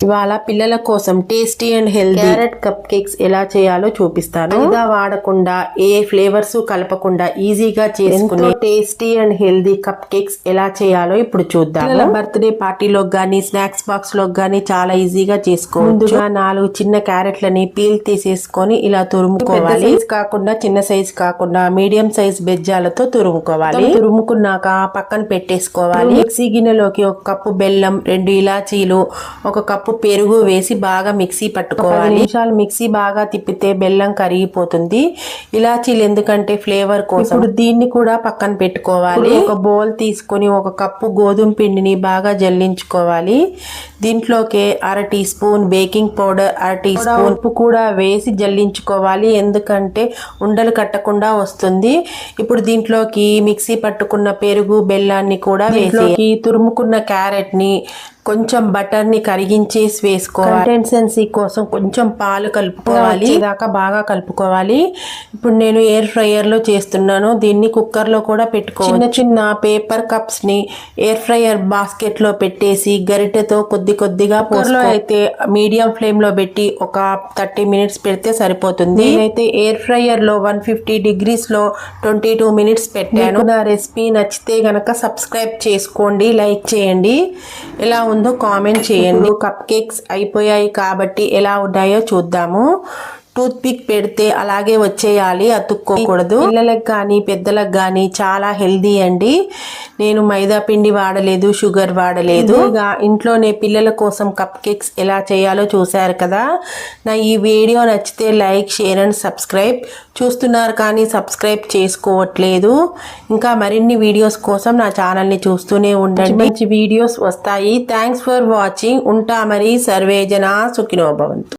ఇవాళ పిల్లల కోసం tasty and healthy carrot cup cakes ఎలా చేయాలో చూపిస్తాను. మైదా వాడకుండా ఏ ఫ్లేవర్స్ కలపకుండా ఈజీగా చేసుకునే tasty and healthy cup cakes ఎలా చేయాలో ఇప్పుడు చూద్దాం. పిల్లల బర్త్డే పార్టీలో గానీ స్నాక్స్ బాక్స్ లో గానీ చాలా ఈజీగా చేసుకోవచ్చు. ముందుగా 4 చిన్న క్యారెట్లని పీల్ తీసేసుకొని ఇలా తురుముకోవాలి. సైజ్ కాకుండా చిన్న సైజ్ కాకుండా మీడియం సైజ్ బెజ్జాలతో తురుముకోవాలి. తురుముకున్నాక పక్కన పెట్టేసుకోవాలి. మిక్సీ గిన్నెలోకి 1 కప్పు బెల్లం, 2 ఇలాచీలు, 1 కప్పు పెరుగు వేసి బాగా మిక్సీ పట్టుకోవాలి. 10 నిమిషాలు మిక్సీ బాగా తిప్పితే బెల్లం కరిగిపోతుంది. ఇలాచీలు ఎందుకంటే ఫ్లేవర్ కోసం. ఇప్పుడు దీన్ని కూడా పక్కన పెట్టుకోవాలి. ఒక బౌల్ తీసుకొని 1 కప్పు గోధుమ పిండిని బాగా జల్లించుకోవాలి. దీంట్లోకి 1/2 teaspoon baking powder, 1/2 teaspoon ఉప్పు కూడా వేసి జల్లించుకోవాలి. ఎందుకంటే ఉండలు కట్టకుండా వస్తుంది. ఇప్పుడు దీంట్లోకి మిక్సీ పట్టుకున్న పెరుగు, బెల్లాన్ని కూడా వేసి తురుముకున్న క్యారెట్ ని కొంచెం బటర్ ని కరిగించేసి వేసుకోవాలి. కన్సిస్టెన్సీ కోసం కొంచెం పాలు కలుపుకోవాలి. దాకా బాగా కలుపుకోవాలి. ఇప్పుడు నేను ఎయిర్ ఫ్రైయర్ లో చేస్తున్నాను. దీన్ని కుక్కర్ లో కూడా పెట్టుకోవాలి. చిన్న చిన్న పేపర్ కప్స్ ని ఎయిర్ ఫ్రైయర్ బాస్కెట్ లో పెట్టేసి గరిటెతో కొద్దిగా కుక్కర్లో అయితే మీడియం ఫ్లేమ్ లో పెట్టి ఒక 30 మినిట్స్ పెడితే సరిపోతుంది. నేనైతే ఎయిర్ ఫ్రైయర్ లో 150 degrees లో 22 మినిట్స్ పెట్టాను. నా రెసిపీ నచ్చితే గనక సబ్స్క్రైబ్ చేసుకోండి, లైక్ చేయండి. ఎలా ఉందో కామెంట్ చేయండి. కప్ కేక్స్ అయిపోయాయి కాబట్టి ఎలా ఉన్నాయో చూద్దాము. టూత్ పిక్ పెడితే అలాగే వచ్చేయాలి, అతుక్కోకూడదు. పిల్లలకు కానీ పెద్దలకు కానీ చాలా హెల్దీ అండి. నేను మైదా పిండి వాడలేదు, షుగర్ వాడలేదు. ఇక ఇంట్లోనే పిల్లల కోసం కప్ కేక్స్ ఎలా చేయాలో చూశారు కదా. నా ఈ వీడియో నచ్చితే లైక్, షేర్ అండ్ సబ్స్క్రైబ్. చూస్తున్నారు కానీ సబ్స్క్రైబ్ చేసుకోవట్లేదు. ఇంకా మరిన్ని వీడియోస్ కోసం నా ఛానల్ని చూస్తూనే ఉండండి. మంచి వీడియోస్ వస్తాయి. Thanks for watching. ఉంటా మరి. సర్వేజన సుఖినో భవంతు.